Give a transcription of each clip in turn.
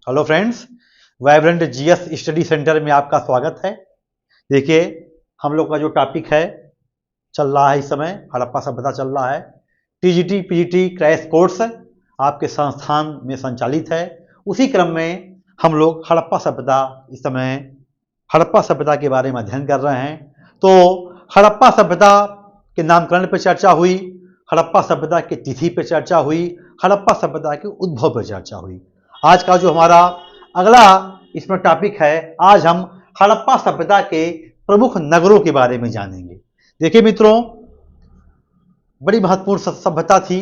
Hello friends, vibrant GS study centre में आपका स्वागत है। देखिए, हम लोग का जो टॉपिक है चल रहा है इस समय हड़प्पा सभ्यता चल रहा है। टीजीटी पीजीटी क्रैश कोर्स आपके संस्थान में संचालित है। उसी क्रम में हम लोग हड़प्पा सभ्यता इस समय हड़प्पा सभ्यता के बारे में अध्ययन कर रहे हैं। तो हड़प्पा सभ्यता के नामकरण पर चर्चा हुई, हड़प्पा सभ्यता की तिथि पर चर्चा हुई, हड़प्पा सभ्यता के उद्भव पर चर्चा हुई। आज का जो हमारा अगला इसमें टॉपिक है, आज हम हड़प्पा सभ्यता के प्रमुख नगरों के बारे में जानेंगे। देखिए मित्रों, बड़ी महत्वपूर्ण सभ्यता थी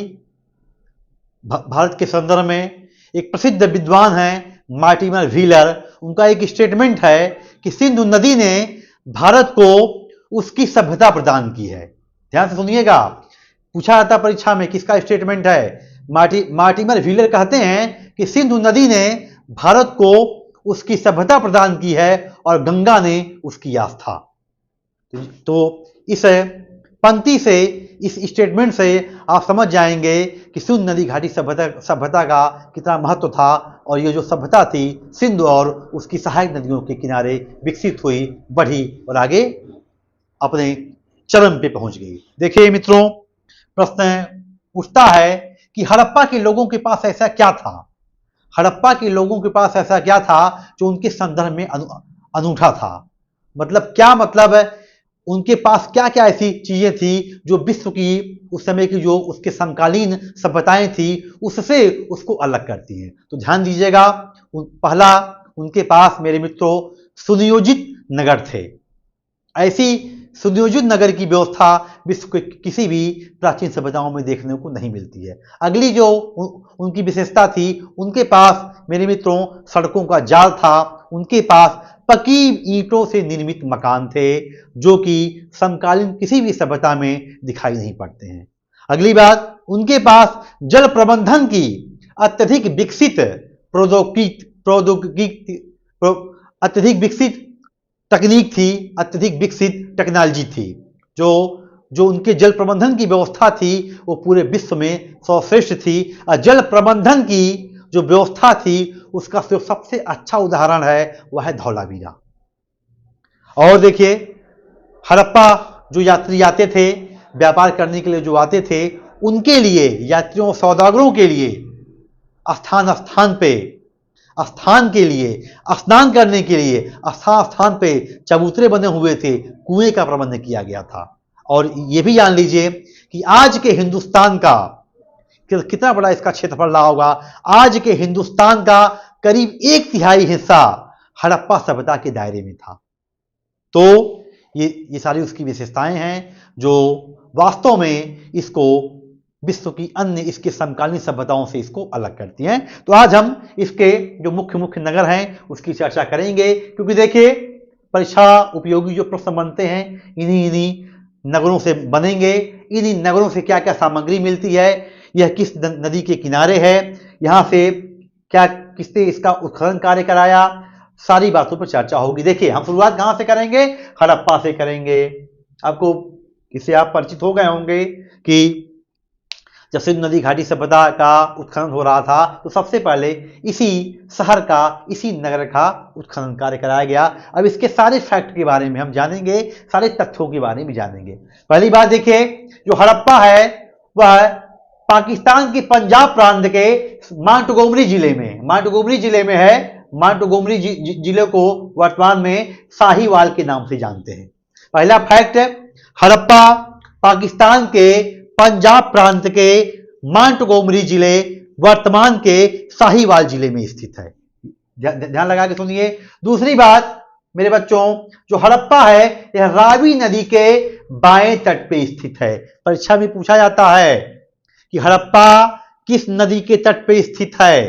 भारत के संदर्भ में। एक प्रसिद्ध विद्वान हैं मार्टिमर व्हीलर, उनका एक स्टेटमेंट है कि सिंधु नदी ने भारत को उसकी सभ्यता प्रदान की है। ध्यान से सुनिएगा, पूछा जाता परीक्षा में किसका स्टेटमेंट है। मार्टिमर व्हीलर कहते हैं कि सिंधु नदी ने भारत को उसकी सभ्यता प्रदान की है और गंगा ने उसकी आस्था। तो इस पंक्ति से, इस स्टेटमेंट से आप समझ जाएंगे कि सिंधु नदी घाटी सभ्यता का कितना महत्व था। और ये जो सभ्यता थी सिंधु और उसकी सहायक नदियों के किनारे विकसित हुई, बढ़ी और आगे अपने चरम पे पहुंच गई। देखिए मित्रों, प्रश्न उठता है कि हड़प्पा के लोगों के पास ऐसा क्या था, हड़प्पा के लोगों के पास ऐसा क्या था जो उनके संदर्भ में अनूठा था। मतलब क्या मतलब है, उनके पास क्या क्या ऐसी चीजें थी जो विश्व की उस समय की जो उसके समकालीन सभ्यताएं थी उससे उसको अलग करती हैं। तो ध्यान दीजिएगा, पहला, उनके पास मेरे मित्रों सुनियोजित नगर थे। ऐसी सुनियोजित नगर की व्यवस्था विश्व के किसी भी प्राचीन सभ्यताओं में देखने को नहीं मिलती है। अगली जो उनकी विशेषता थी, उनके पास मेरे मित्रों सड़कों का जाल था। उनके पास पक्की ईंटों से निर्मित मकान थे जो कि समकालीन किसी भी सभ्यता में दिखाई नहीं पड़ते हैं। अगली बात, उनके पास जल प्रबंधन की अत्यधिक विकसित अत्यधिक विकसित तकनीक थी, अत्यधिक विकसित टेक्नोलॉजी थी। जो उनके जल प्रबंधन की व्यवस्था थी वो पूरे विश्व में सर्वश्रेष्ठ थी। और जल प्रबंधन की जो व्यवस्था थी उसका जो सबसे अच्छा उदाहरण है वह है धौलावीरा। और देखिए, हड़प्पा जो यात्री आते थे, व्यापार करने के लिए जो आते थे, उनके लिए, यात्रियों सौदागरों के लिए स्थान स्थान पे, स्थान के लिए, स्नान करने के लिए स्थान स्थान पे चबूतरे बने हुए थे, कुएं का प्रबंध किया गया था। और ये भी जान लीजिए कि आज के हिंदुस्तान का कितना बड़ा इसका क्षेत्रफल रहा होगा। आज के हिंदुस्तान का करीब 1/3 हिस्सा हड़प्पा सभ्यता के दायरे में था। तो ये सारी उसकी विशेषताएं हैं जो वास्तव में इसको विश्व की अन्य इसके समकालीन सभ्यताओं से इसको अलग करती हैं। तो आज हम इसके जो मुख्य मुख्य नगर हैं उसकी चर्चा करेंगे, क्योंकि देखिए परीक्षा उपयोगी जो प्रश्न बनते हैं इन्हीं नगरों से बनेंगे। इन्हीं नगरों से क्या क्या सामग्री मिलती है, यह किस नदी के किनारे है, यहाँ से क्या किसने इसका उत्खनन कार्य कराया, सारी बातों पर चर्चा होगी। देखिए, हम शुरुआत कहाँ से करेंगे, हड़प्पा से करेंगे। आपको इससे आप परिचित हो गए होंगे कि जब सिंधु नदी घाटी सभ्यता का उत्खनन हो रहा था तो सबसे पहले इसी शहर का, इसी नगर का उत्खनन कार्य कराया गया। अब इसके सारे फैक्ट के बारे में हम जानेंगे, सारे तथ्यों के बारे में जानेंगे। पहली बात देखिए, जो हड़प्पा है वह पाकिस्तान के पंजाब प्रांत के मांटगोमरी जिले में है। मांटगोमरी जिले को वर्तमान में साहिवाल के नाम से जानते हैं। पहला फैक्ट, हड़प्पा पाकिस्तान के पंजाब प्रांत के मांटगोमरी जिले वर्तमान के साहिवाल जिले में स्थित है। ध्यान लगा के सुनिए। दूसरी बात मेरे बच्चों, जो हड़प्पा है यह रावी नदी के बाएं तट पे स्थित है। परीक्षा में पूछा जाता है कि हड़प्पा किस नदी के तट पे स्थित है।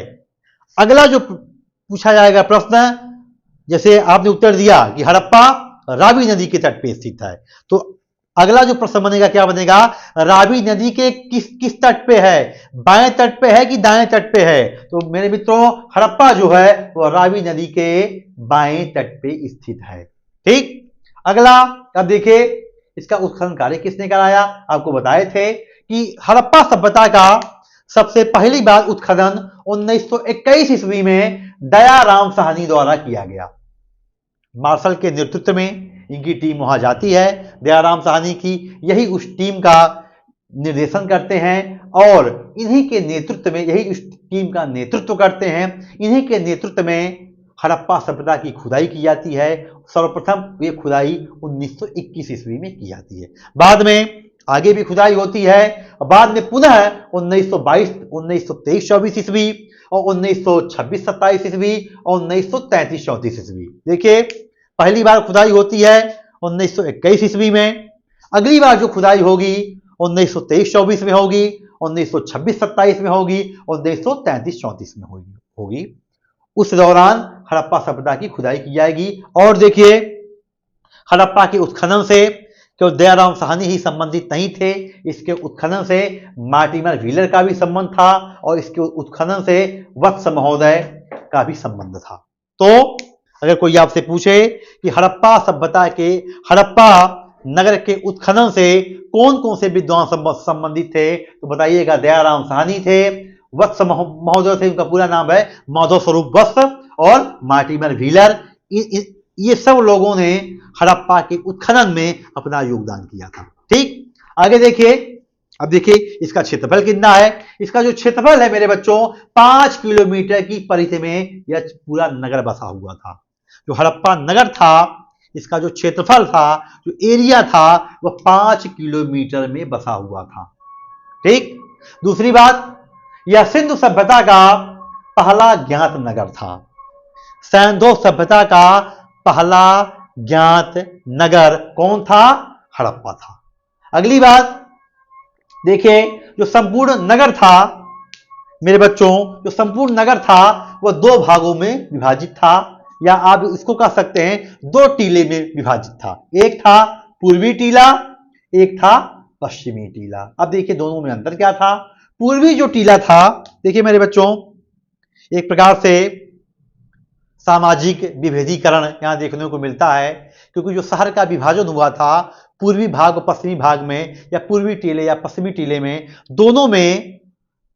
अगला जो पूछा जाएगा प्रश्न, जैसे आपने उत्तर दिया कि हड़प्पा रावी नदी के तट पे स्थित है, तो अगला जो प्रश्न बनेगा क्या बनेगा, रावी नदी के किस तट पे है, बाएं तट पे है कि दाएं तट पे है। तो मेरे मित्रों, हड़प्पा जो है वो रावी नदी के बाएं तट पे स्थित है। ठीक, अगला अब देखिए इसका उत्खनन कार्य किसने कराया। आपको बताए थे कि हड़प्पा सभ्यता का सबसे पहली बार उत्खनन 1921 ईस्वी में दयाराम साहनी द्वारा किया गया। मार्शल के नेतृत्व में इनकी टीम वहां जाती है, दयाराम साहनी की, यही उस टीम का निर्देशन करते हैं और इन्हीं के नेतृत्व में, यही उस टीम का नेतृत्व करते हैं, इन्हीं के नेतृत्व में हड़प्पा सभ्यता की खुदाई की जाती है। सर्वप्रथम ये खुदाई 1921 ईस्वी में की जाती है, बाद में आगे भी खुदाई होती है, और बाद में पुनः 1922, 1923-24 ईस्वी और 1926-27 ईस्वी और 1933-34 ईस्वी। देखिए, पहली बार खुदाई होती है 1921 ईस्वी में, अगली बार जो खुदाई होगी 1923-24 में होगी, 1926-27 में होगी, 1933-34 में होगी। उस दौरान हड़प्पा सभ्यता की खुदाई की जाएगी। और देखिए, हड़प्पा के उत्खनन से केवल दयाराम साहनी ही संबंधित नहीं थे, इसके उत्खनन से मार्टिमर व्हीलर का भी संबंध था और इसके उत्खनन से वत्स महोदय का भी संबंध था। तो अगर कोई आपसे पूछे कि हड़प्पा सभ्यता के, हड़प्पा नगर के उत्खनन से कौन कौन से विद्वान संबंधित थे, तो बताइएगा दयाराम साहनी थे, वत्स महोदय थे, उनका पूरा नाम है माधव स्वरूप वत्स, और मार्टिमर व्हीलर। ये सब लोगों ने हड़प्पा के उत्खनन में अपना योगदान किया था। ठीक, आगे देखिए, अब देखिए इसका क्षेत्रफल कितना है। इसका जो क्षेत्रफल है मेरे बच्चों, 5 किलोमीटर की परिधि में यह पूरा नगर बसा हुआ था। जो हड़प्पा नगर था, इसका जो क्षेत्रफल था, जो एरिया था, वह 5 किलोमीटर में बसा हुआ था। ठीक, दूसरी बात, यह सिंधु सभ्यता का पहला ज्ञात नगर था। सैंधव सभ्यता का पहला ज्ञात नगर कौन था? हड़प्पा था। अगली बात देखिए, जो संपूर्ण नगर था मेरे बच्चों, जो संपूर्ण नगर था वह 2 भागों में विभाजित था, या आप इसको कह सकते हैं 2 टीले में विभाजित था। एक था पूर्वी टीला, एक था पश्चिमी टीला। अब देखिए दोनों में अंतर क्या था। पूर्वी जो टीला था, देखिए मेरे बच्चों, एक प्रकार से सामाजिक विभेदीकरण यहां देखने को मिलता है, क्योंकि जो शहर का विभाजन हुआ था पूर्वी भाग और पश्चिमी भाग में, या पूर्वी टीले या पश्चिमी टीले में, दोनों में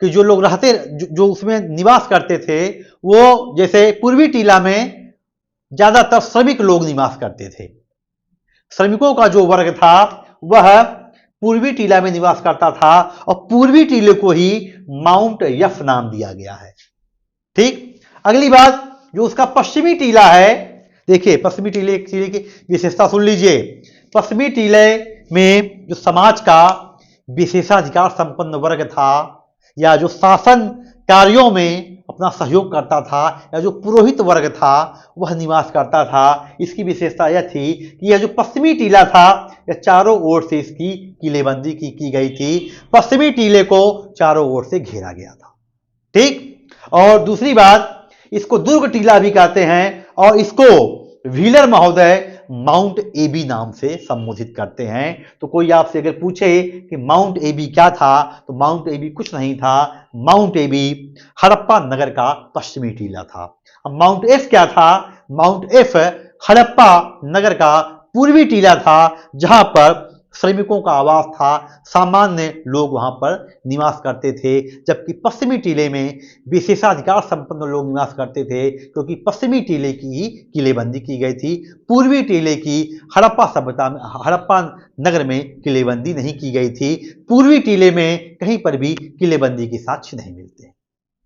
कि जो लोग रहते, जो उसमें निवास करते थे, वो जैसे पूर्वी टीला में ज्यादातर श्रमिक लोग निवास करते थे। श्रमिकों का जो वर्ग था वह पूर्वी टीला में निवास करता था, और पूर्वी टीले को ही माउंट यफ नाम दिया गया है। ठीक, अगली बात, जो उसका पश्चिमी टीला है, देखिए पश्चिमी टीले की विशेषता सुन लीजिए। पश्चिमी टीले में जो समाज का विशेषाधिकार संपन्न वर्ग था, या जो शासन कार्यों में अपना सहयोग करता था, या जो पुरोहित वर्ग था वह निवास करता था। इसकी विशेषता यह थी कि यह जो पश्चिमी टीला था, यह चारों ओर से इसकी किलेबंदी की गई थी। पश्चिमी टीले को चारों ओर से घेरा गया था। ठीक, और दूसरी बात, इसको दुर्ग टीला भी कहते हैं, और इसको व्हीलर महोदय माउंट एबी नाम से संबोधित करते हैं। तो कोई आपसे अगर पूछे कि माउंट एबी क्या था, तो माउंट एबी कुछ नहीं था, माउंट एबी हड़प्पा नगर का पश्चिमी टीला था। अब माउंट एफ क्या था? माउंट एफ हड़प्पा नगर का पूर्वी टीला था, जहां पर श्रमिकों का आवास था, सामान्य लोग वहां पर निवास करते थे, जबकि पश्चिमी टीले में विशेषाधिकार संपन्न लोग निवास करते थे, क्योंकि पश्चिमी टीले की ही किलेबंदी की गई थी। पूर्वी टीले की हड़प्पा सभ्यता में, हड़प्पा नगर में किलेबंदी नहीं की गई थी। पूर्वी टीले में कहीं पर भी किलेबंदी के साक्ष्य नहीं मिलते।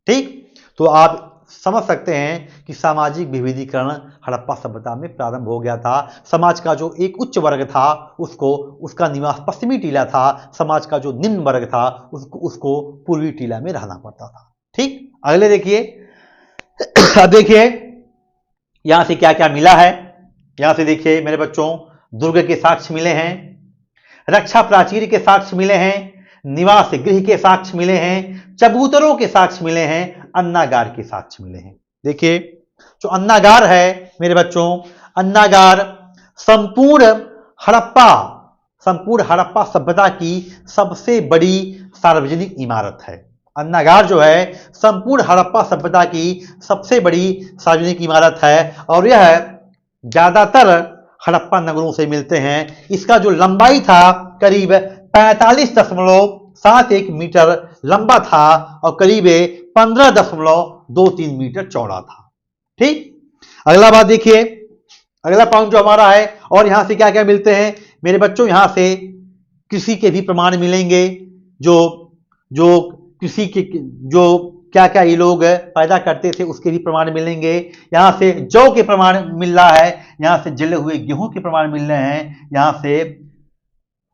ठीक, तो आप समझ सकते हैं कि सामाजिक विभेदीकरण हड़प्पा सभ्यता में प्रारंभ हो गया था। समाज का जो एक उच्च वर्ग था उसका निवास पश्चिमी टीला था, समाज का जो निम्न वर्ग था उसको पूर्वी टीला में रहना पड़ता था। ठीक, अगले देखिए, अब देखिए यहां से क्या क्या मिला है। यहां से देखिए मेरे बच्चों, दुर्ग के साक्ष्य मिले हैं, रक्षा प्राचीर के साक्ष्य मिले हैं, निवास गृह के साक्ष्य मिले हैं, चबूतरों के साक्ष्य मिले हैं, अन्नागार के साक्ष्य मिले हैं। देखिए जो अन्नागार है मेरे बच्चों, अन्नागार संपूर्ण हड़प्पा सभ्यता की सबसे बड़ी सार्वजनिक इमारत है। अन्नागार जो है संपूर्ण हड़प्पा सभ्यता की सबसे बड़ी सार्वजनिक इमारत है, और यह ज्यादातर हड़प्पा नगरों से मिलते हैं। इसका जो लंबाई था करीब 45.71 मीटर लंबा था, और करीब 15.23 मीटर चौड़ा था। ठीक, अगला बात देखिए, अगला पॉइंट जो हमारा है, और यहां से क्या क्या मिलते हैं मेरे बच्चों, यहां से कृषि के भी प्रमाण मिलेंगे, जो जो कृषि के जो क्या क्या ये लोग पैदा करते थे उसके भी प्रमाण मिलेंगे। यहाँ से जौ के प्रमाण मिल रहा है, यहाँ से जले हुए गेहूं के प्रमाण मिल रहे हैं, यहाँ से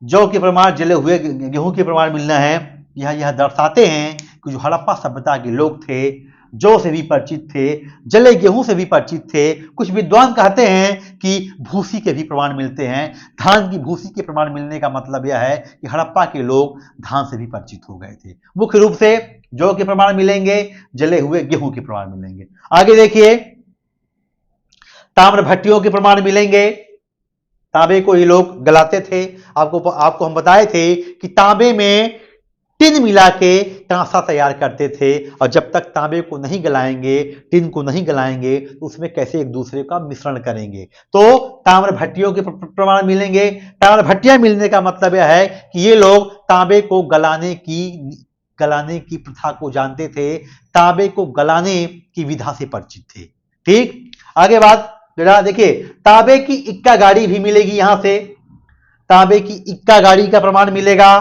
जौ के प्रमाण, जले हुए गेहूं के प्रमाण मिल रहे हैं। यह दर्शाते हैं कि जो हड़प्पा सभ्यता के लोग थे जौ से भी परिचित थे, जले गेहूं से भी परिचित थे। कुछ विद्वान कहते हैं कि भूसी के भी प्रमाण मिलते हैं। धान की भूसी के प्रमाण मिलने का मतलब यह है कि हड़प्पा के लोग धान से भी परिचित हो गए थे। मुख्य रूप से जौ के प्रमाण मिलेंगे, जले हुए गेहूं के प्रमाण मिलेंगे। आगे देखिए, ताम्र भट्टियों के प्रमाण मिलेंगे। तांबे को ये लोग गलाते थे। आपको हम बताए थे कि तांबे में टिन मिला के कांसा तैयार करते थे, और जब तक तांबे को नहीं गलाएंगे, टिन को नहीं गलाएंगे, तो उसमें कैसे एक दूसरे का मिश्रण करेंगे। तो ताम्र भट्टियों के प्रमाण मिलेंगे। ताम्र भट्टियां मिलने का मतलब यह है कि ये लोग तांबे को गलाने की प्रथा को जानते थे, तांबे को गलाने की विधा से परिचित थे। ठीक, आगे बात जरा देखिए, तांबे की इक्का गाड़ी भी मिलेगी। यहां से तांबे की इक्का गाड़ी का प्रमाण मिलेगा,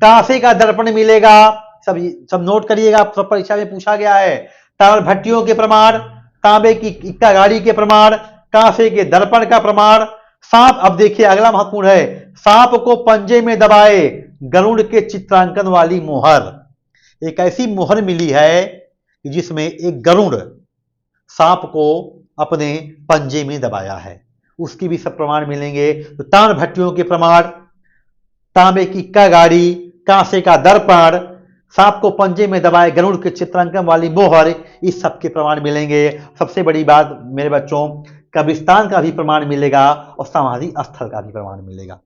कांसे का दर्पण मिलेगा। सब नोट करिएगा, सब परीक्षा में पूछा गया है। ताम्र भट्टियों के प्रमाण, तांबे की इक्का गाड़ी के प्रमाण, कांसे के दर्पण का प्रमाण। सांप, अब देखिए अगला महत्वपूर्ण है, सांप को पंजे में दबाए गरुड़ के चित्रांकन वाली मोहर। एक ऐसी मोहर मिली है जिसमें एक गरुड़ सांप को अपने पंजे में दबाया है, उसकी भी सब प्रमाण मिलेंगे। तो ताम्र भट्टियों के प्रमाण, तांबे की इक्का गाड़ी, कांसे का दर्पण, सांप को पंजे में दबाए गरुड़ के चित्रांकन वाली मोहर, इस सब के प्रमाण मिलेंगे। सबसे बड़ी बात मेरे बच्चों, कब्रिस्तान का भी प्रमाण मिलेगा और समाधि स्थल का भी प्रमाण मिलेगा।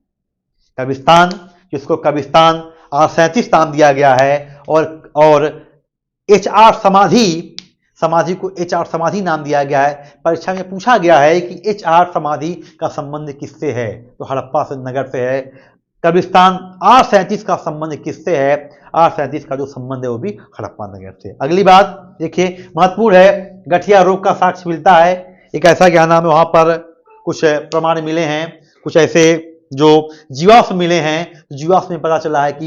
कब्रिस्तान, जिसको कब्रिस्तान R37 नाम दिया गया है, और HR समाधि को HR समाधि नाम दिया गया है। परीक्षा में पूछा गया है कि HR समाधि का संबंध किससे है, तो हड़प्पा से नगर से है। कब्रिस्तान R37 का संबंध किससे है, R37 का जो संबंध है वो भी हड़प्पा नगर से। अगली बात देखिए, महत्वपूर्ण है, गठिया रोग का साक्ष्य मिलता है। एक ऐसा ज्ञान है, वहां पर कुछ प्रमाण मिले हैं, कुछ ऐसे जो जीवाश्म मिले हैं। जीवाश्म में पता चला है कि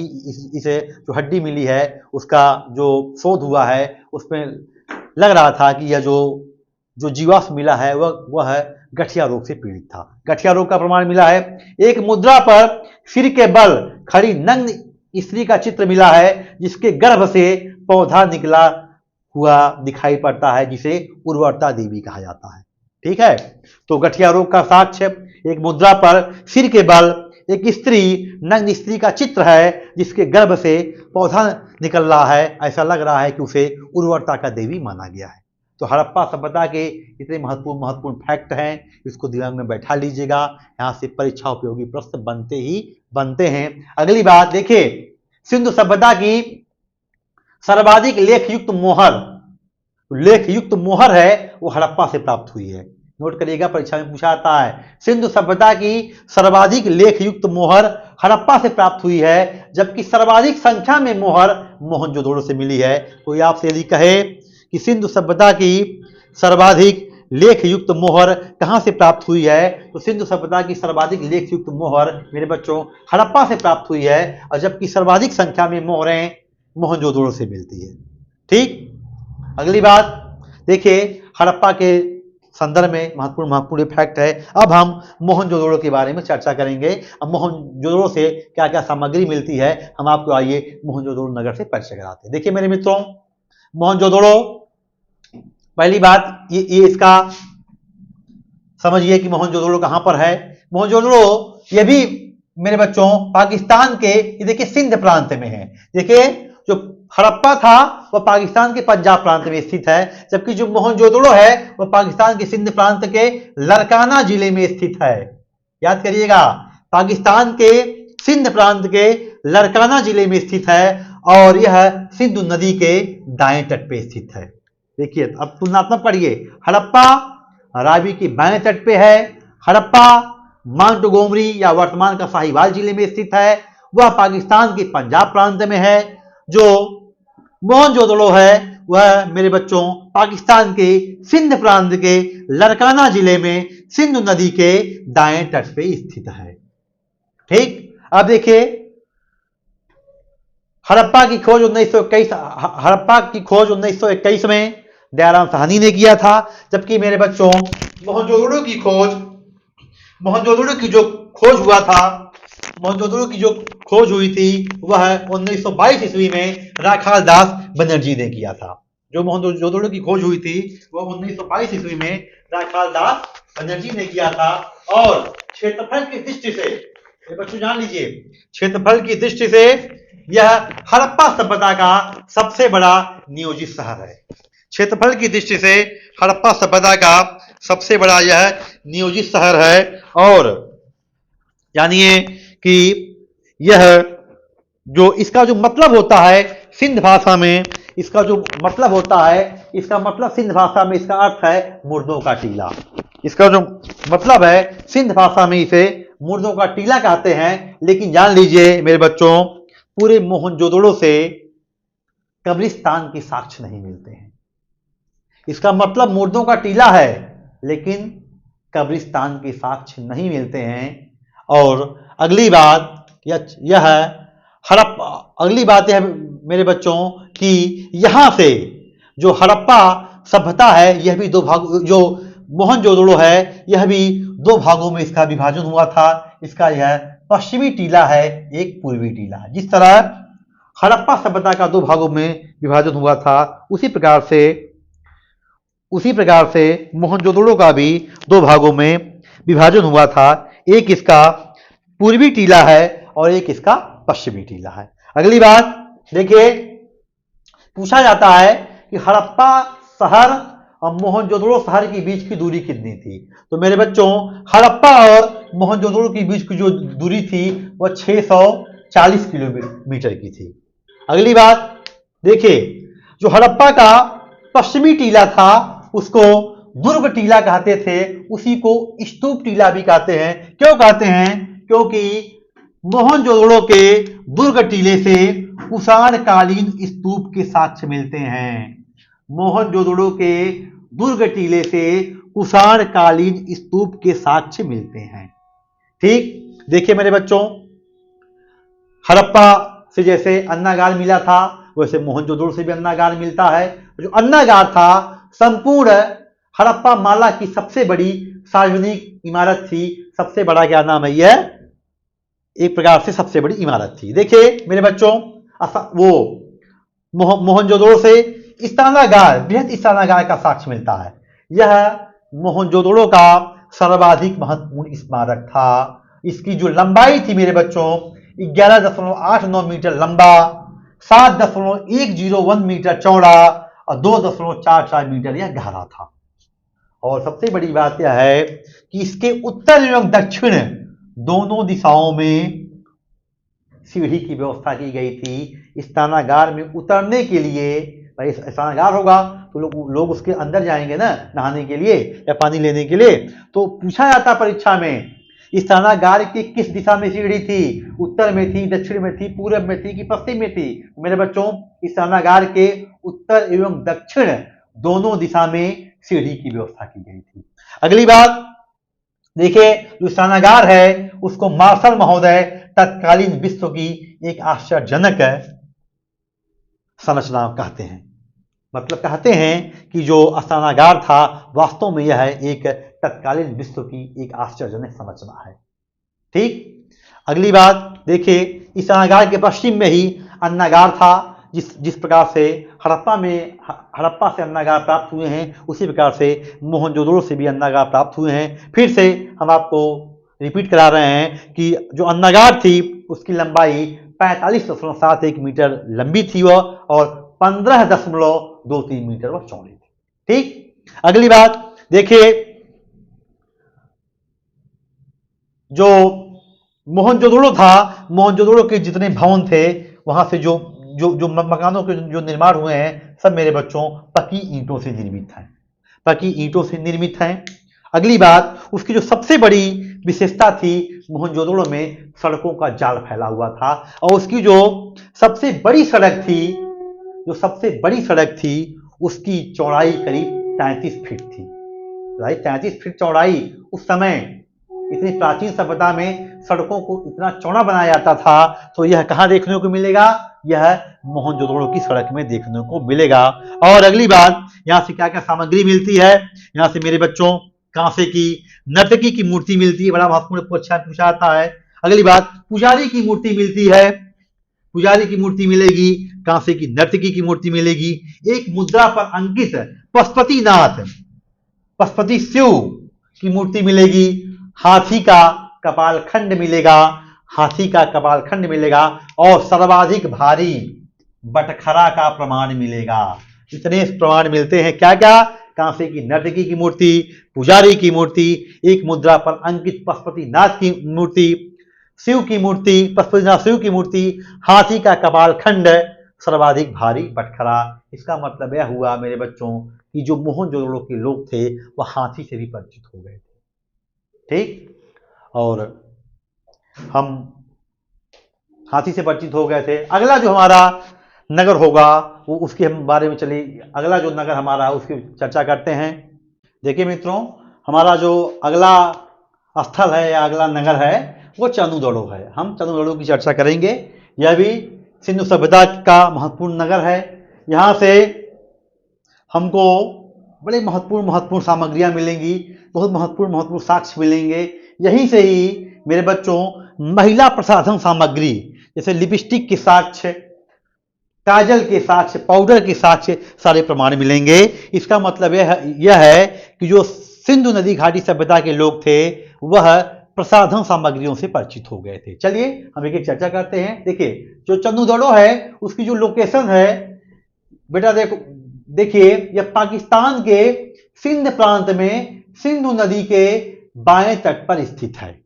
इसे जो हड्डी मिली है उसका जो शोध हुआ है उसमें लग रहा था कि यह जो जीवाश्म मिला है वह गठिया रोग से पीड़ित था। गठिया रोग का प्रमाण मिला है। एक मुद्रा पर सिर के बल खड़ी नग्न स्त्री का चित्र मिला है, जिसके गर्भ से पौधा निकला हुआ दिखाई पड़ता है, जिसे उर्वरता देवी कहा जाता है। ठीक है, तो गठिया रोग का साक्ष्य, एक मुद्रा पर सिर के बल एक स्त्री, नग्न स्त्री का चित्र है, जिसके गर्भ से पौधा निकल रहा है। ऐसा लग रहा है कि उसे उर्वरता का देवी माना गया है। तो हड़प्पा सभ्यता के इतने महत्वपूर्ण फैक्ट हैं, इसको दिमाग में बैठा लीजिएगा। यहाँ से परीक्षा उपयोगी प्रश्न बनते हैं। अगली बात देखिए, सिंधु सभ्यता की सर्वाधिक लेखयुक्त मोहर, लेखयुक्त मोहर है वो हड़प्पा से प्राप्त हुई है। नोट करिएगा, परीक्षा में पूछा आता है। सिंधु सभ्यता की सर्वाधिक लेखयुक्त मोहर हड़प्पा से प्राप्त हुई है, जबकि सर्वाधिक संख्या में मोहर मोहनजोदड़ो से मिली है। कोई आपसे यदि कहे कि सिंधु सभ्यता की सर्वाधिक लेखयुक्त मोहर कहां से प्राप्त हुई है, तो सिंधु सभ्यता की सर्वाधिक लेखयुक्त मोहर मेरे बच्चों हड़प्पा से प्राप्त हुई है, और जबकि सर्वाधिक संख्या में मोहरें मोहनजोदड़ो से मिलती है। ठीक, अगली बात देखिए, हड़प्पा के संदर्भ में महत्वपूर्ण फैक्ट है। अब हम मोहनजोदड़ो के बारे में चर्चा करेंगे। अब मोहनजोदड़ो से क्या क्या सामग्री मिलती है, हम आपको आइए मोहनजोदड़ो नगर से परिचय कराते हैं। देखिए मेरे मित्रों, मोहनजोदड़ो, पहली बात ये इसका समझिए कि मोहनजोदड़ो कहां पर है। मोहनजोदड़ो ये भी मेरे बच्चों पाकिस्तान के, ये देखिए सिंध प्रांत में है। देखिए जो हड़प्पा था वह पाकिस्तान के पंजाब प्रांत में स्थित है, जबकि जो मोहनजोदड़ो है वह पाकिस्तान के सिंध प्रांत के लरकाना जिले में स्थित है। याद करिएगा, पाकिस्तान के सिंध प्रांत के लरकाना जिले में स्थित है, और यह सिंधु नदी के दाएं तट पे स्थित है। देखिए अब तुलनात्मक पढ़िए, हड़प्पा रावी के बाएं तट पे है, हड़प्पा माउंटगोमरी या वर्तमान का साहिवाल जिले में स्थित है, वह पाकिस्तान के पंजाब प्रांत में है। जो मोहनजोदड़ो है वह मेरे बच्चों पाकिस्तान के सिंध प्रांत के लड़काना जिले में सिंधु नदी के दाएं तट पे स्थित है। ठीक, अब देखिए हड़प्पा की खोज 1921 में दयाराम साहनी ने किया था, जबकि मेरे बच्चों मोहनजोदड़ो की खोज हुई थी वह 1922 ईस्वी में राखाल दास बनर्जी ने किया था। जो मोहनजोदड़ो की खोज हुई थी वह 1922 ईस्वी में राखाल दास बनर्जी ने किया था। और क्षेत्रफल की दृष्टि से ये बच्चों जान लीजिए, क्षेत्रफल की दृष्टि से यह हड़प्पा सभ्यता का सबसे बड़ा नियोजित शहर है। क्षेत्रफल की दृष्टि से हड़प्पा सभ्यता का सबसे बड़ा यह नियोजित शहर है। और जानिए कि यह जो इसका जो मतलब होता है सिंध भाषा में, इसका जो मतलब होता है, इसका मतलब सिंध भाषा में इसका अर्थ है मुर्दों का टीला। इसका जो मतलब है सिंध भाषा में इसे मुर्दों का टीला कहते हैं। लेकिन जान लीजिए मेरे बच्चों, पूरे मोहनजोदड़ो से कब्रिस्तान के साक्ष्य नहीं मिलते हैं। इसका मतलब मुर्दों का टीला है लेकिन कब्रिस्तान के साक्ष्य नहीं मिलते हैं। और अगली बात यह है मेरे बच्चों कि यहां से जो हड़प्पा सभ्यता है यह भी दो भाग, जो मोहनजोदड़ो है यह भी दो भागों में इसका विभाजन हुआ था। इसका यह पश्चिमी टीला है, एक पूर्वी टीला है। जिस तरह हड़प्पा सभ्यता का दो भागों में विभाजन हुआ था उसी प्रकार से मोहनजोदड़ो का भी दो भागों में विभाजन हुआ था। एक इसका पूर्वी टीला है और एक इसका पश्चिमी टीला है। अगली बात देखिए, पूछा जाता है कि हड़प्पा शहर और मोहनजोदड़ो शहर के बीच की दूरी कितनी थी। तो मेरे बच्चों हड़प्पा और मोहनजोदड़ो के बीच की जो दूरी थी वह 640 किलोमीटर की थी। अगली बात देखिए, जो हड़प्पा का पश्चिमी टीला था उसको दुर्ग टीला कहते थे, उसी को स्तूप टीला भी कहते हैं। क्यों कहते हैं? क्योंकि मोहनजोदड़ो के दुर्ग टीले से कुषाणकालीन स्तूप के साक्ष्य मिलते हैं। मोहनजोदड़ो के दुर्ग टीले से कुषाणकालीन स्तूप के साक्ष्य मिलते हैं। ठीक, देखिए मेरे बच्चों, हड़प्पा से जैसे अन्नागार मिला था वैसे मोहनजोदड़ो से भी अन्नागार मिलता है। जो अन्नागार था संपूर्ण हड़प्पा माला की सबसे बड़ी सार्वजनिक इमारत थी। सबसे बड़ा क्या नाम है यह? एक प्रकार से सबसे बड़ी इमारत थी। देखिए मेरे बच्चों, वो मोहनजोदड़ो से इस्तानागार, बृहद इस्तानागार का साक्ष्य मिलता है। यह मोहनजोदड़ो का सर्वाधिक महत्वपूर्ण स्मारक था। इसकी जो लंबाई थी मेरे बच्चों 11.89 मीटर लंबा, 7.101 मीटर चौड़ा और 2.44 मीटर यह गहरा था। और सबसे बड़ी बात यह है कि इसके उत्तर एवं दक्षिण दोनों दिशाओं में सीढ़ी की व्यवस्था की गई थी। इस्तानागार में उतरने के लिए, भाई इस्तानागार होगा तो लोग उसके अंदर जाएंगे ना नहाने के लिए या पानी लेने के लिए। तो पूछा जाता परीक्षा में इस्तानागार की किस दिशा में सीढ़ी थी, उत्तर में थी, दक्षिण में थी, पूरब में थी कि पश्चिम में थी। मेरे बच्चों, इस्तानागार के उत्तर एवं दक्षिण दोनों दिशा में सीढ़ी की व्यवस्था की गई थी। अगली बात देखिए, जो इस्तानागार है उसको मार्शल महोदय तत्कालीन विश्व की एक आश्चर्यजनक संरचना कहते हैं। मतलब कहते हैं कि जो इस्तानागार था वास्तव में यह एक तत्कालीन विश्व की एक आश्चर्यजनक संरचना है। ठीक, अगली बात देखिए, इस्तानागार के पश्चिम में ही अन्नागार था। जिस प्रकार से हड़प्पा से अन्नागार प्राप्त हुए हैं उसी प्रकार से मोहनजोदड़ो से भी अन्नागार प्राप्त हुए हैं। फिर से हम आपको रिपीट करा रहे हैं कि जो अन्नागार थी उसकी लंबाई 45.71 मीटर लंबी थी वह, और 15.23 मीटर वह चौड़ी थी। ठीक, अगली बात देखिए, जो मोहनजोदड़ो था, मोहनजोदड़ो के जितने भवन थे वहां से जो मकानों के जो निर्माण हुए हैं सब मेरे बच्चों पक्की ईंटों से निर्मित हैं। पक्की ईंटों से निर्मित हैं। अगली बात, उसकी जो सबसे बड़ी विशेषता थी मोहनजोदड़ो में सड़कों का जाल फैला हुआ था। और उसकी जो सबसे बड़ी सड़क थी उसकी चौड़ाई करीब 33 फीट थी। भाई 33 फीट चौड़ाई उस समय, इतनी प्राचीन सभ्यता में सड़कों को इतना चौड़ा बनाया जाता था, तो यह कहाँ देखने को मिलेगा? यह मोहनजोदड़ो की सड़क में देखने को मिलेगा। और अगली बात, यहाँ से क्या क्या सामग्री मिलती है? यहाँ से मेरे बच्चों कांसे की नर्तकी की मूर्ति मिलती है, बड़ा महत्वपूर्ण पूछा जाता है। अगली बात, पुजारी की मूर्ति मिलती है, पुजारी की मूर्ति मिलेगी, कांसे की नर्तकी की मूर्ति मिलेगी, एक मुद्रा पर अंकित पशुपतिनाथ, पशुपति शिव की मूर्ति मिलेगी, हाथी का कपालखंड मिलेगा, हाथी का कपालखंड मिलेगा, और सर्वाधिक भारी बटखरा का प्रमाण मिलेगा। इतने प्रमाण मिलते हैं। क्या क्या? कांसे की नर्तकी की मूर्ति, पुजारी की मूर्ति, एक मुद्रा पर अंकित पशुपतिनाथ की मूर्ति, शिव की मूर्ति, पशुपतिनाथ शिव की मूर्ति, हाथी का कपालखंड, सर्वाधिक भारी बटखरा। इसका मतलब यह हुआ मेरे बच्चों कि जो मोहनजोदड़ो के लोग थे वह हाथी से भी परिचित हो गए थे। ठीक, और हम हाथी से परिचित हो गए थे। अगला जो हमारा नगर होगा वो उसके हम बारे में चलिए, अगला जो नगर हमारा उसकी चर्चा करते हैं। देखिए मित्रों, हमारा जो अगला स्थल है या अगला नगर है वो चंदूदड़ो है। हम चंदूदड़ो की चर्चा करेंगे। यह भी सिंधु सभ्यता का महत्वपूर्ण नगर है। यहाँ से हमको बड़े महत्वपूर्ण सामग्रियाँ मिलेंगी, बहुत महत्वपूर्ण साक्ष्य मिलेंगे। यहीं से ही मेरे बच्चों महिला प्रसाधन सामग्री जैसे लिपस्टिक के साक्ष्य, काजल के साक्ष्य, पाउडर के साक्ष्य, सारे प्रमाण मिलेंगे। इसका मतलब यह है कि जो सिंधु नदी घाटी सभ्यता के लोग थे वह प्रसाधन सामग्रियों से परिचित हो गए थे। चलिए हम एक एक चर्चा करते हैं। देखिए, जो चंदूदड़ो है उसकी जो लोकेशन है बेटा, देखिए यह पाकिस्तान के सिंध प्रांत में सिंधु नदी के बाएं तट पर स्थित है।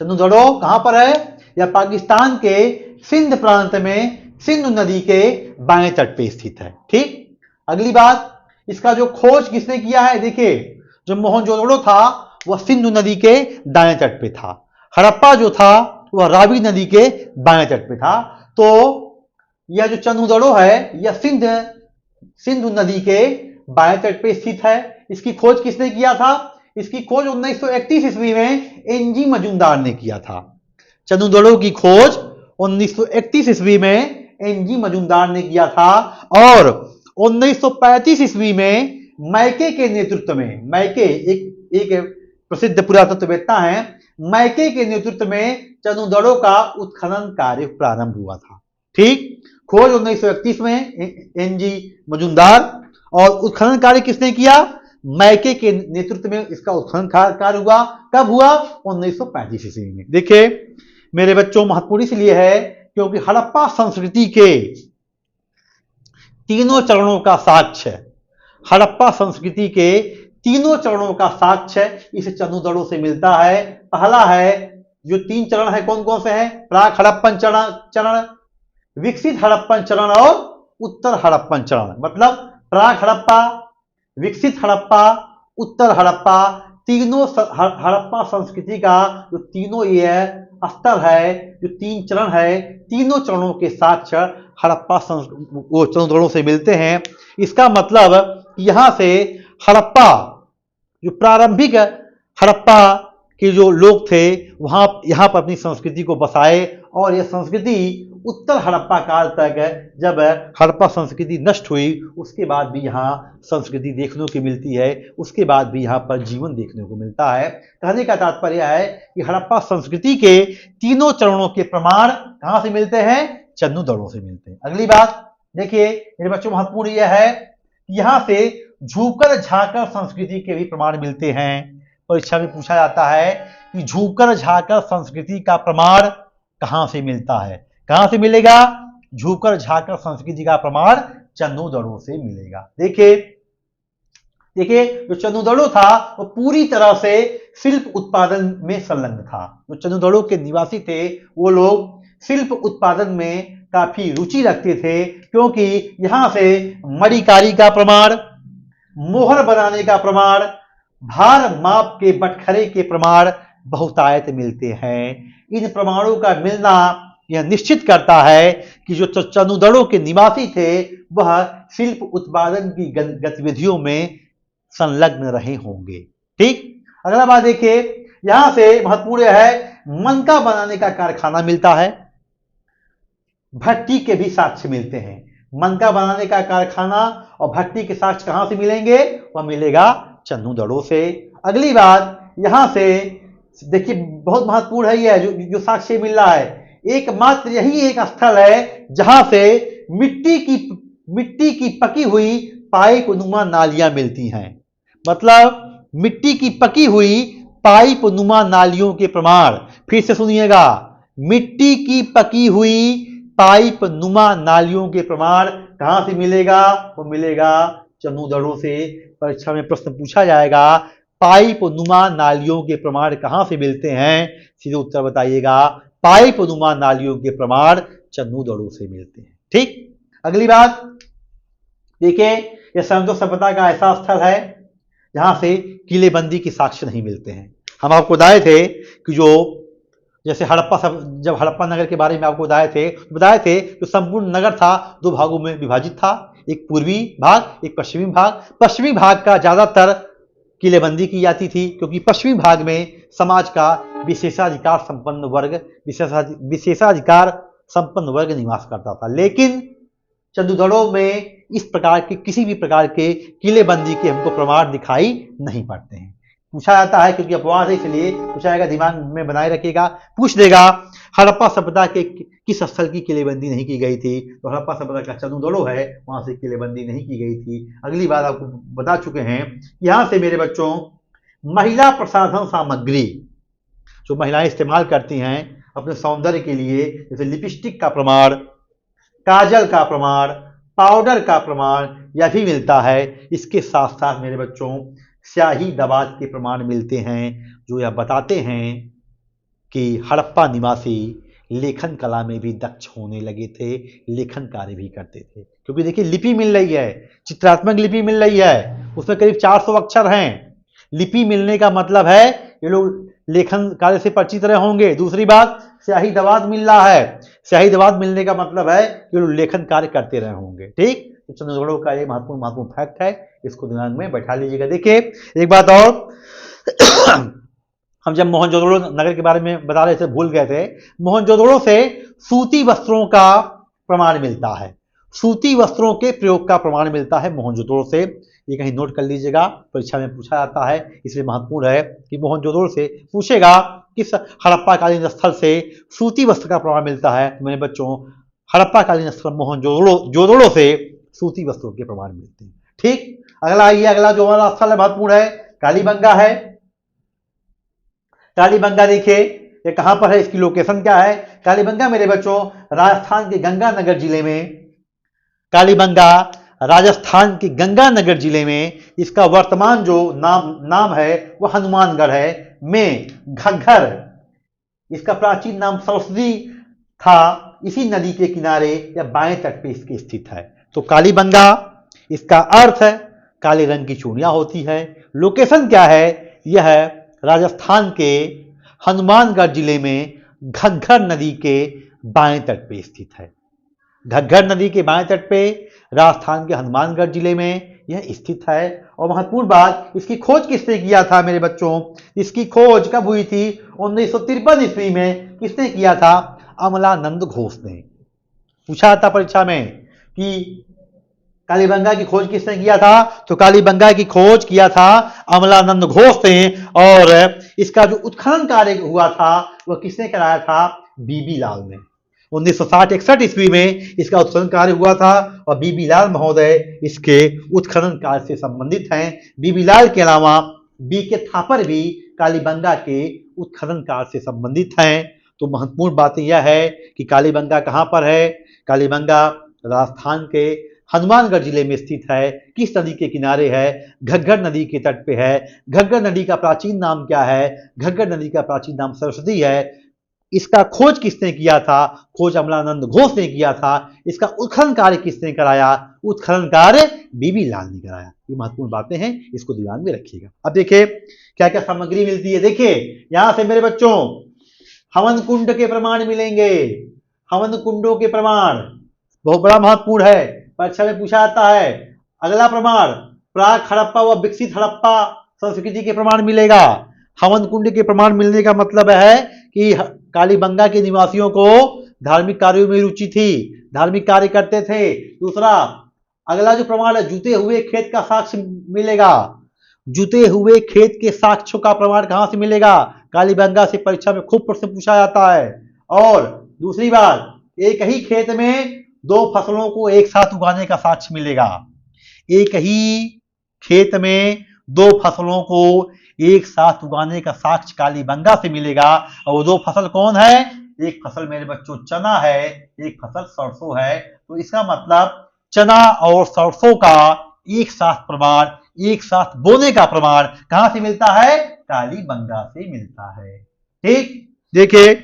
चंदूदड़ो कहां पर है? यह पाकिस्तान के सिंध प्रांत में सिंधु नदी के बाएं तट पे स्थित है। ठीक, अगली बात, इसका जो खोज किसने किया है? देखिए, जो मोहनजोदड़ो था वह सिंधु नदी के दाएं तट पे था, हड़प्पा जो था वह रावी नदी के बाएं तट पे था। तो यह जो चंदूदड़ो है यह सिंधु नदी के बाएं तट पे स्थित है। इसकी खोज किसने किया था? इसकी खोज 1931 ईस्वी में एनजी मजूमदार ने किया था। चंदूदड़ो की खोज 1931 ईस्वी में एनजी मजूमदार ने किया था, और 1935 ईस्वी में मैके के नेतृत्व में, मैके एक प्रसिद्ध पुरातत्ववेत्ता हैं, मैके के नेतृत्व में चंदूदड़ो का उत्खनन कार्य प्रारंभ हुआ था। ठीक, खोज 1931 में एनजी मजूमदार, और उत्खनन कार्य किसने किया? मैके के नेतृत्व में इसका उत्खनन कार्य हुआ। कब हुआ? 1935 ईस्वी में। देखिए मेरे बच्चों, महत्वपूर्ण इसलिए है क्योंकि हड़प्पा संस्कृति के तीनों चरणों का साक्ष्य, हड़प्पा संस्कृति के तीनों चरणों का साक्ष्य इस चंदूदड़ो से मिलता है। पहला है, जो 3 चरण है कौन कौन से हैं? प्राक हड़प्पन चरण, विकसित हड़प्पन चरण और उत्तर हड़प्पन चरण। मतलब प्राक हड़प्पा, विकसित हड़प्पा, उत्तर हड़प्पा, तीनों हड़प्पा संस्कृति का जो तीनों ये स्तर है, जो 3 चरण है, तीनों चरणों के साक्ष्य हड़प्पा चंदूदड़ो से मिलते हैं। इसका मतलब यहां से हड़प्पा, जो प्रारंभिक हड़प्पा के जो लोग थे वहां यहां पर अपनी संस्कृति को बसाए, और यह संस्कृति उत्तर हड़प्पा काल तक, जब हड़प्पा संस्कृति नष्ट हुई उसके बाद भी यहाँ संस्कृति देखने को मिलती है, उसके बाद भी यहाँ पर जीवन देखने को मिलता है। कहने का तात्पर्य है कि हड़प्पा संस्कृति के तीनों चरणों के प्रमाण कहाँ से मिलते हैं? चंदूदड़ो से मिलते हैं। अगली बात देखिए मेरे बच्चों, महत्वपूर्ण यह है कि यहाँ से झूकर झाकर संस्कृति के भी प्रमाण मिलते हैं। परीक्षा में पूछा जाता है कि झूकर झाकर संस्कृति का प्रमाण कहां से मिलता है? कहां से मिलेगा? झूकर झाकर संस्कृति का प्रमाण चंदूदड़ो से मिलेगा। देखिए जो चंदूदड़ो था वो पूरी तरह से शिल्प उत्पादन में संलग्न था। जो चंदूदड़ो के निवासी थे वो लोग शिल्प उत्पादन में काफी रुचि रखते थे, क्योंकि यहां से मणिकारी का प्रमाण, मोहर बनाने का प्रमाण, भार माप के बटखरे के प्रमाण बहुतायत मिलते हैं। इन प्रमाणों का मिलना यह निश्चित करता है कि जो चनुदड़ों के निवासी थे वह शिल्प उत्पादन की गतिविधियों में संलग्न रहे होंगे। ठीक, अगला बात देखिए, यहां से महत्वपूर्ण है मनका बनाने का कारखाना मिलता है, भट्टी के भी साक्ष्य मिलते हैं। मनका बनाने का कारखाना और भट्टी के साक्ष्य कहां से मिलेंगे? वह मिलेगा चन्नूदड़ों से। अगली बात यहां से देखिए, बहुत महत्वपूर्ण है यह जो साक्ष्य मिल रहा है, एकमात्र यही एक स्थल है जहां से मिट्टी की पकी हुई पाइप नुमा नालियां मिलती हैं। मतलब मिट्टी की पकी हुई पाइप नुमा नालियों के प्रमाण, फिर से सुनिएगा, मिट्टी की पकी हुई पाइप नुमा नालियों के प्रमाण कहां से मिलेगा? वो मिलेगा चन्नूदड़ों से। परीक्षा में प्रश्न पूछा जाएगा, पाइप नुमा नालियों के प्रमाण कहां से मिलते हैं? सीधे उत्तर बताइएगा, पाइप नुमा नालियों के प्रमाण चन्नूदड़ों से मिलते हैं। ठीक, अगली बात देखिए, यह संतो सभ्यता का ऐसा स्थल है जहां से किलेबंदी के साक्ष्य नहीं मिलते हैं। हम आपको बताए थे कि जो जैसे जब हड़प्पा नगर के बारे में आपको बताए थे तो संपूर्ण नगर था दो भागों में विभाजित था, एक पूर्वी भाग, एक पश्चिमी भाग। पश्चिमी भाग का ज्यादातर किलेबंदी की जाती थी क्योंकि पश्चिमी भाग में समाज का विशेषाधिकार संपन्न वर्ग निवास करता था। लेकिन चन्नूदड़ों में इस प्रकार के किसी भी प्रकार के किलेबंदी के हमको प्रमाण दिखाई नहीं पड़ते हैं। पूछा जाता है क्योंकि अपवाद है, इसलिए पूछा जाएगा, दिमाग में बनाए रखिएगा। पूछ देगा हड़प्पा सभ्यता के किस स्थल की किलेबंदी नहीं की गई थी, तो हड़प्पा सभ्यता का चन्नूदड़ों है, वहां से किलेबंदी नहीं की गई थी। अगली बात आपको बता चुके हैं, यहां से मेरे बच्चों महिला प्रसाधन सामग्री जो महिलाएं इस्तेमाल करती हैं अपने सौंदर्य के लिए, जैसे लिपस्टिक का प्रमाण, काजल का प्रमाण, पाउडर का प्रमाण, यह भी मिलता है। इसके साथ साथ मेरे बच्चों स्याही दवात के प्रमाण मिलते हैं जो यह बताते हैं कि हड़प्पा निवासी लेखन कला में भी दक्ष होने लगे थे, लेखन कार्य भी करते थे। क्योंकि देखिए लिपि मिल रही है, चित्रात्मक लिपि मिल रही है, उसमें करीब 400 अक्षर हैं। लिपि मिलने का मतलब है ये लोग लेखन कार्य से परिचित रहे होंगे। दूसरी बात, स्याही दवात मिल रहा है, स्याही दवात मिलने का मतलब है कि लोग लेखन कार्य करते रहे होंगे। ठीक, तो चन्नूदड़ों का ये महत्वपूर्ण फैक्ट है, इसको दिमाग में बैठा लीजिएगा। देखिए एक बात और हम जब मोहनजोदड़ो नगर के बारे में बता रहे थे, भूल गए थे, मोहनजोदड़ो से सूती वस्त्रों का प्रमाण मिलता है, सूती वस्त्रों के प्रयोग का प्रमाण मिलता है मोहनजोदड़ो से। ये कहीं नोट कर लीजिएगा, परीक्षा में पूछा जाता है, इसलिए महत्वपूर्ण है कि मोहनजोदड़ो से पूछेगा किस हड़प्पाकालीन स्थल से सूती वस्त्र का प्रमाण मिलता है। मेरे बच्चों हड़प्पाकालीन स्थल मोहनजोदड़ो से सूती वस्त्रों के प्रमाण मिलते हैं। ठीक, अगला आइए, अगला जो हमारा स्थल है महत्वपूर्ण है, कालीबंगा है। कालीबंगा देखिए ये कहां पर है, इसकी लोकेशन क्या है? कालीबंगा मेरे बच्चों राजस्थान के गंगानगर जिले में, कालीबंगा राजस्थान के गंगानगर जिले में, इसका वर्तमान जो नाम है वह हनुमानगढ़ है, में घग्घर, इसका प्राचीन नाम सरस्वती था, इसी नदी के किनारे या बाएं तट पे इसकी स्थित है। तो कालीबंगा, इसका अर्थ है काले रंग की चूड़ियां होती है। लोकेशन क्या है? यह राजस्थान के हनुमानगढ़ जिले में घग्घर नदी के बाएं तट पे स्थित है। घग्घर नदी के बाएं तट पे राजस्थान के हनुमानगढ़ जिले में यह स्थित है। और महत्वपूर्ण बात, इसकी खोज किसने किया था मेरे बच्चों? इसकी खोज कब हुई थी? 1953 ईस्वी में। किसने किया था? अमलानंद घोष ने। पूछा था परीक्षा में कि कालीबंगा की खोज किसने किया था? तो कालीबंगा की खोज किया था अमलानंद घोष ने। और इसका जो उत्खनन कार्य हुआ था वह किसने कराया था? बीबी लाल ने। 1960-61 ईस्वी में इसका उत्खनन कार्य हुआ था और बीबी लाल महोदय इसके उत्खनन कार्य से संबंधित हैं। बीबी लाल के अलावा बीके थापर भी कालीबंगा के उत्खनन कार्य से संबंधित हैं। तो महत्वपूर्ण बात यह है कि कालीबंगा कहां पर है? कालीबंगा राजस्थान के हनुमानगढ़ जिले में स्थित है। किस नदी के किनारे है? घग्घर नदी के तट पे है। घग्घर नदी का प्राचीन नाम क्या है? घग्घर नदी का प्राचीन नाम सरस्वती है। इसका खोज किसने किया था? खोज अमलानंद घोष ने किया था। इसका उत्खनन कार्य किसने कराया? उत्खनन कार्य बीबी लाल ने कराया। ये महत्वपूर्ण बातें हैं, इसको दिमाग में रखिएगा। अब देखिए क्या क्या सामग्री मिलती है। देखिए यहां से मेरे बच्चों हवन कुंड के प्रमाण मिलेंगे, हवन कुंडों के प्रमाण बहुत बड़ा महत्वपूर्ण है, परीक्षा में पूछा जाता है। अगला प्रमाण प्राक हड़प्पा व विकसित हड़प्पा संस्कृति के प्रमाण मिलेगा। हवन कुंड के प्रमाण मिलने का मतलब है कि कालीबंगा के निवासियों को धार्मिक कार्यों में रुचि थी, धार्मिक कार्य करते थे। दूसरा, अगला जो प्रमाण है जूते हुए खेत का साक्ष्य मिलेगा। जूते हुए खेत के साक्ष्यों का प्रमाण कहां से मिलेगा? कालीबंगा से परीक्षा में खूब प्रश्न पूछा जाता है। और दूसरी बात, एक ही खेत में दो फसलों को एक साथ उगाने का साक्ष्य मिलेगा। एक ही खेत में दो फसलों को एक साथ उगाने का साक्ष्य कालीबंगा से मिलेगा। और वो दो फसल कौन है? एक फसल मेरे बच्चों चना है, एक फसल सरसों है। तो इसका मतलब चना और सरसों का एक साथ प्रमाण, एक साथ बोने का प्रमाण कहां से मिलता है? कालीबंगा से मिलता है। ठीक, देखिए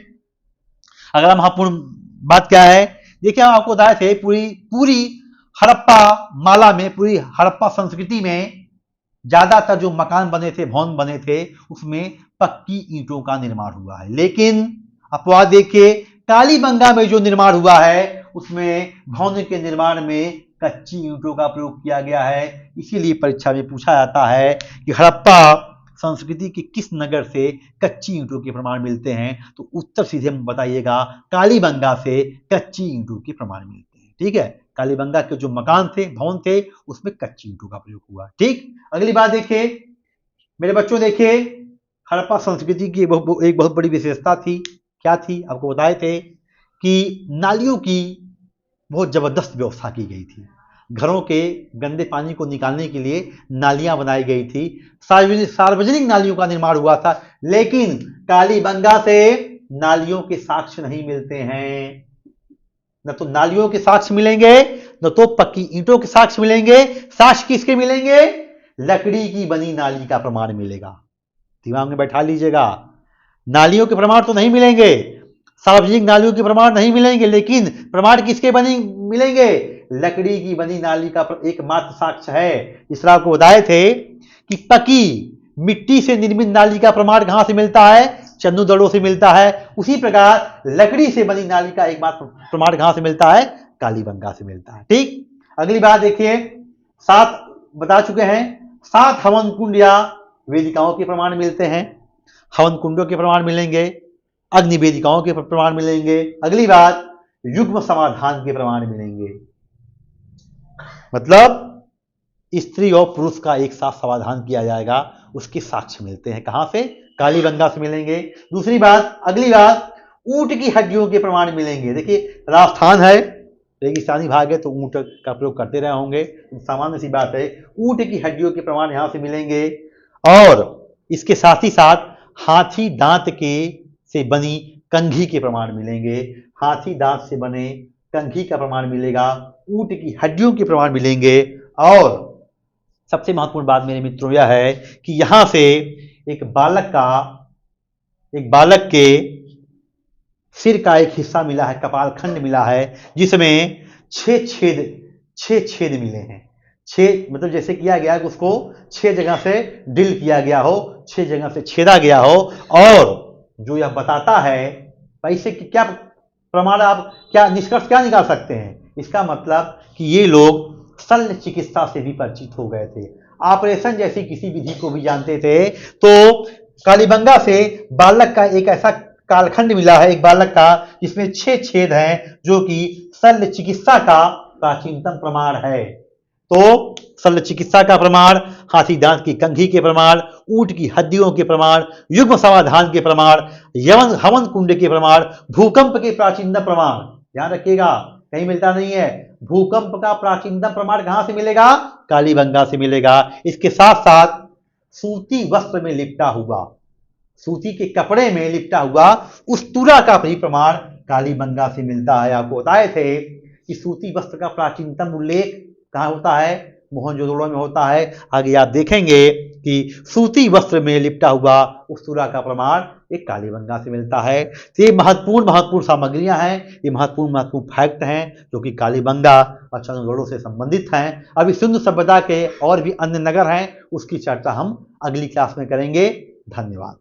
अगला महत्वपूर्ण बात क्या है? देखिए हम आपको बताए थे पूरी हड़प्पा माला में, पूरी हड़प्पा संस्कृति में ज्यादातर जो मकान बने थे, भवन बने थे, उसमें पक्की ईंटों का निर्माण हुआ है। लेकिन अपवाद देखिए, कालीबंगा में जो निर्माण हुआ है उसमें भवन के निर्माण में कच्ची ईंटों का प्रयोग किया गया है। इसीलिए परीक्षा में पूछा जाता है कि हड़प्पा संस्कृति के किस नगर से कच्ची ईंटों के प्रमाण मिलते हैं? तो उत्तर सीधे बताइएगा, कालीबंगा से कच्ची ईंटों के प्रमाण मिलते हैं। ठीक है, कालीबंगा के जो मकान थे, भवन थे, उसमें कच्ची ईंटों का प्रयोग हुआ। ठीक, अगली बात देखिए मेरे बच्चों, देखिए हड़प्पा संस्कृति की एक बहुत बड़ी विशेषता थी। क्या थी? आपको बताए थे कि नालियों की बहुत जबरदस्त व्यवस्था की गई थी। घरों के गंदे पानी को निकालने के लिए नालियां बनाई गई थी, सार्वजनिक नालियों का निर्माण हुआ था। लेकिन कालीबंगा से नालियों के साक्ष्य नहीं मिलते हैं। न तो नालियों के साक्ष्य मिलेंगे, न तो पक्की ईंटों के साक्ष्य मिलेंगे। साक्ष्य किसके मिलेंगे? लकड़ी की बनी नाली का प्रमाण मिलेगा। दिमाग में बैठा लीजिएगा, नालियों के प्रमाण तो नहीं मिलेंगे, सार्वजनिक नालियों के प्रमाण नहीं मिलेंगे, लेकिन प्रमाण किसके बनी मिलेंगे? लकड़ी की बनी नाली का एकमात्र साक्ष्य है। इस तरह आपको बताए थे कि पकी मिट्टी से निर्मित नाली का प्रमाण कहां से मिलता है? चन्नू दड़ों से मिलता है। उसी प्रकार लकड़ी से बनी नाली का एकमात्र प्रमाण कहां से मिलता है? कालीबंगा से मिलता है। ठीक, अगली बात देखिए, 7 बता चुके हैं, 7 हवन कुंड या वेदिकाओं के प्रमाण मिलते हैं। हवन कुंडों के प्रमाण मिलेंगे, अग्नि वेदिकाओं के प्रमाण मिलेंगे। अगली बात, युग्म समाधान के प्रमाण मिलेंगे। मतलब स्त्री और पुरुष का एक साथ समाधान किया जाएगा, उसके साक्ष्य मिलते हैं। कहां से? कालीबंगा से मिलेंगे। दूसरी बात, अगली बात, ऊंट की हड्डियों के प्रमाण मिलेंगे। देखिए राजस्थान है, रेगिस्तानी भाग है, तो ऊंट का प्रयोग करते रहे होंगे, सामान्य सी बात है। ऊंट की हड्डियों के प्रमाण यहां से मिलेंगे। और इसके साथ ही साथ हाथी दांत के से बनी कंघी के प्रमाण मिलेंगे। हाथी दांत से बने कंघी का प्रमाण मिलेगा, ऊंट की हड्डियों के प्रमाण मिलेंगे। और सबसे महत्वपूर्ण बात मेरे मित्रों यह है कि यहां से एक बालक के सिर का एक हिस्सा मिला है, कपाल खंड मिला है, जिसमें 6 छेद मिले हैं। 6 मतलब जैसे किया गया है, उसको 6 जगह से ड्रिल किया गया हो, 6 जगह से छेदा गया हो। और जो यह बताता है, पैसे की क्या प्रमाण, आप क्या निष्कर्ष क्या निकाल सकते हैं? इसका मतलब कि ये लोग शल्य चिकित्सा से भी परिचित हो गए थे, ऑपरेशन जैसी किसी विधि को भी जानते थे। तो कालीबंगा से बालक का एक ऐसा कालखंड मिला है, एक बालक का, जिसमें 6 छेद हैं, जो कि शल्य चिकित्सा का प्राचीनतम प्रमाण है। तो शल्य चिकित्सा का प्रमाण, हाथी दांत की कंघी के प्रमाण, ऊंट की हड्डियों के प्रमाण, युग्म समाधान के प्रमाण, हवन कुंड के प्रमाण, भूकंप के प्राचीनतम प्रमाण। ध्यान रखिएगा, कहीं मिलता नहीं है। भूकंप का प्राचीनतम प्रमाण कहां से मिलेगा? कालीबंगा से मिलेगा। इसके साथ साथ सूती वस्त्र में लिपटा हुआ, सूती के कपड़े में लिपटा हुआ उस्तुरा का भी प्रमाण कालीबंगा से मिलता है। आपको बताए थे कि सूती वस्त्र का प्राचीनतम उल्लेख कहां होता है? मोहनजोदड़ो में होता है। आगे आप देखेंगे कि सूती वस्त्र में लिपटा हुआ उस्तुरा का प्रमाण एक कालीबंगा से मिलता है। तो ये महत्वपूर्ण सामग्रियां हैं, ये महत्वपूर्ण फैक्ट हैं, जो कि कालीबंगा और चंद्रगढ़ों से संबंधित हैं। अभी सिंधु सभ्यता के और भी अन्य नगर हैं, उसकी चर्चा हम अगली क्लास में करेंगे। धन्यवाद।